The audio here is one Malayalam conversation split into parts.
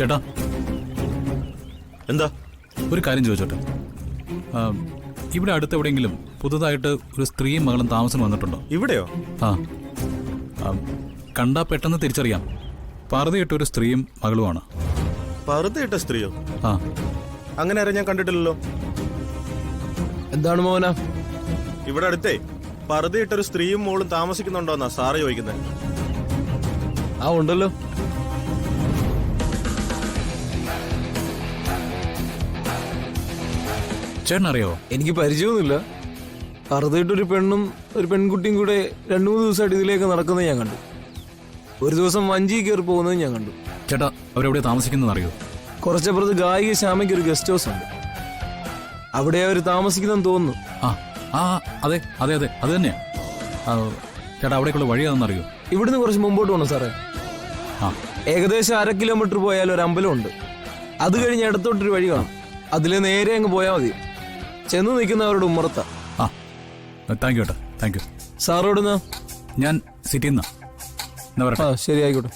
ചേട്ടാ, എന്താ? ഒരു കാര്യം ചോദിച്ചോട്ടെ. ഇവിടെ അടുത്ത് എവിടെയെങ്കിലും പുതുതായിട്ട് ഒരു സ്ത്രീയും മകളും താമസം വന്നിട്ടുണ്ടോ? ഇവിടെയോ? കണ്ടാ പെട്ടെന്ന് തിരിച്ചറിയാം. പറുതയിട്ട ഒരു സ്ത്രീയും മകളുമാണ്. പറുതയിട്ട സ്ത്രീയോ? അങ്ങനെ ആരും ഞാൻ കണ്ടിട്ടില്ലല്ലോ. എന്താണ് മോന? ഇവിടെ അടുത്തേ പറുതയിട്ടൊരു സ്ത്രീയും മോളും താമസിക്കുന്നുണ്ടോന്നാ സാറ് ചോദിക്കുന്നത്. ഉണ്ടല്ലോ. ചേട്ടനറിയോ? എനിക്ക് പരിചയമൊന്നുമില്ല. പറുതയിട്ടൊരു പെണ്ണും ഒരു പെൺകുട്ടിയും കൂടെ 2-3 ദിവസമായിട്ട് ഇതിലേക്ക് നടക്കുന്നത് ഞാൻ കണ്ടു. ഒരു ദിവസം വഞ്ചി കയറി പോകുന്നത് ഞാൻ കണ്ടു. ചേട്ടാ, അവരെവിടെ താമസിക്കുന്നത് അറിയോ? കുറച്ചപ്പുറത്ത് ഗായിക ശ്യാമയ്ക്ക് ഒരു ഗസ്റ്റ് ഹൗസ് ഉണ്ട്. അവിടെ അവർ താമസിക്കുന്നെന്ന് തോന്നുന്നു. അതെ അതെ അതെ, അത് തന്നെയാ. ചേട്ടാ, അവിടേക്കുള്ള വഴി അതെന്നറിയോ? ഇവിടുന്ന് കുറച്ച് മുമ്പോട്ട് പോകണം സാറേ. ഏകദേശം 1/2 കിലോമീറ്റർ പോയാൽ ഒരു അമ്പലമുണ്ട്. അത് കഴിഞ്ഞ് ഇടത്തോട്ടൊരു വഴി കാണും. അതിൽ നേരെ അങ്ങ് പോയാൽ മതി. ചെന്ന് നിൽക്കുന്നവരുടെ ഉമ്മറത്താ. താങ്ക് യു ചേട്ടാ, താങ്ക് യു. സാറോടുന്ന? ഞാൻ സിറ്റിയിൽ നിന്നാ. ശരി, ആയിക്കോട്ടെ.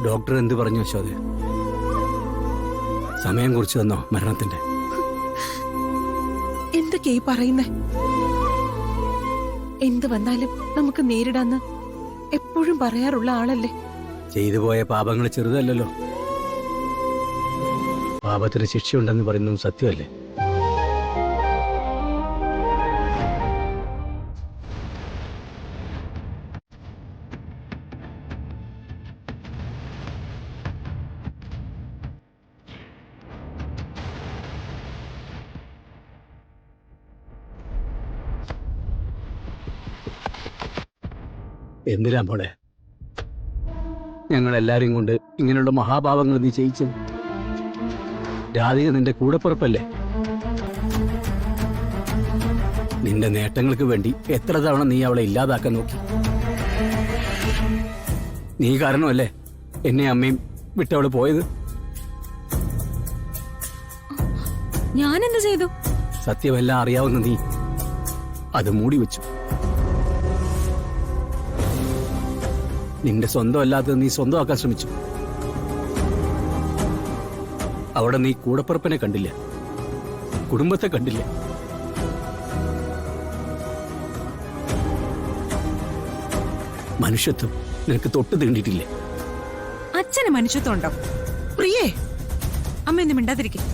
ഡോക്ടർ എന്ത് പറഞ്ഞു അശോക്? സമയം കുറിച്ച് തന്നോ മരണത്തിന്റെ? എന്തൊക്കെയായി പറയുന്നേ? എന്ത് വന്നാലും നമുക്ക് നേരിടാന്ന് എപ്പോഴും പറയാറുള്ള ആളല്ലേ. ചെയ്തു പോയ പാപങ്ങൾ ചെറുതല്ലല്ലോ. പാപത്തിന് ശിക്ഷയുണ്ടെന്ന് പറയുന്നത് സത്യമല്ലേ? എന്തിനാ മോളെ ഞങ്ങളെല്ലാരും കൊണ്ട് ഇങ്ങനെയുള്ള മഹാപാപങ്ങൾ നീ ചെയ്യിച്ചത്? രാധിക നിന്റെ കൂടെപ്പുറപ്പല്ലേ? നിന്റെ നേട്ടങ്ങൾക്ക് വേണ്ടി എത്ര തവണ നീ അവളെ ഇല്ലാതാക്കാൻ നോക്കി. നീ കാരണമല്ലേ എന്നെ അമ്മയും വിട്ടവള് പോയത്. ഞാൻ എന്ത് ചെയ്തു? സത്യമെല്ലാം അറിയാവുന്ന നീ അത് മൂടി വെച്ചു. നിന്റെ സ്വന്തം അല്ലാത്തത് നീ സ്വന്തമാക്കാൻ ശ്രമിച്ചു. അവിടെ നീ കൂടപ്പുറപ്പിനെ കണ്ടില്ല, കുടുംബത്തെ കണ്ടില്ല. മനുഷ്യത്വം നിനക്ക് തൊട്ട് തീണ്ടിയിട്ടില്ലേ? അച്ഛന് മനുഷ്യത്വം ഉണ്ടോ? പ്രിയേ, അമ്മ ഒന്നും മിണ്ടാതിരിക്കും.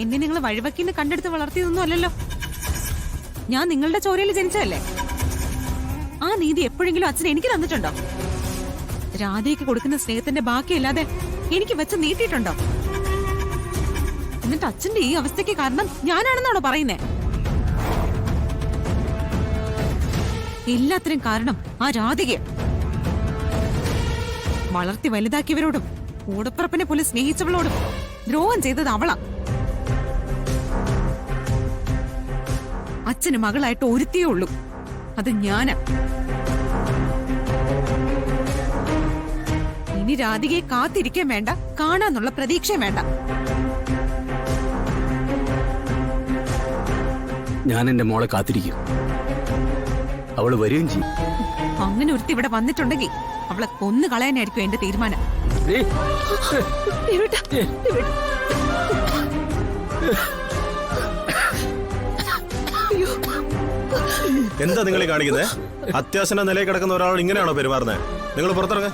എന്നെ നിങ്ങൾ വഴിവക്കിന്ന് കണ്ടെടുത്ത് വളർത്തിയതൊന്നും അല്ലല്ലോ. ഞാൻ നിങ്ങളുടെ ചോരയിൽ ജനിച്ചതല്ലേ. ആ നീതി എപ്പോഴെങ്കിലും അച്ഛൻ എനിക്ക് തന്നിട്ടുണ്ടോ? രാധയ്ക്ക് കൊടുക്കുന്ന സ്നേഹത്തിന്റെ ബാക്കിയല്ലാതെ എനിക്ക് വെച്ച് നീട്ടിയിട്ടുണ്ടോ? എന്നിട്ട് അച്ഛന്റെ ഈ അവസ്ഥയ്ക്ക് കാരണം ഞാനാണെന്നാണോ പറയുന്നേ? എല്ലാത്തിനും കാരണം ആ രാധികയെ വളർത്തി വലുതാക്കിയവരോടും കൂടപ്പിറപ്പിനെ പോലെ സ്നേഹിച്ചവളോടും ദ്രോഹം ചെയ്തത് അവളാ. അച്ഛന് മകളായിട്ട് ഒരുത്തിയേ ഉള്ളൂ, അത് ഞാനാ. ഇനി രാധികയെ കാത്തിരിക്കാൻ വേണ്ട, കാണാന്നുള്ള പ്രതീക്ഷയും വേണ്ട. ഞാൻ എന്റെ മോളെ കാത്തിരിക്കും. അവള് വരികയും ചെയ്യും. അങ്ങനെ ഒരുത്തി ഇവിടെ വന്നിട്ടുണ്ടെങ്കിൽ അവളെ കൊന്നു കളയാനായിരിക്കും എന്റെ തീരുമാനം. ഏയ്, ദേവേട്ടാ, ദേവേട്ടാ. അയ്യോ, എന്താ നിങ്ങൾ ഈ കാണിക്കുന്നത്? അത്യാവശ്യം നിലയിൽ കിടക്കുന്ന ഒരാളോട് ഇങ്ങനെയാണോ പെരുമാറുന്നത്? നിങ്ങൾ പുറത്തിറങ്ങ.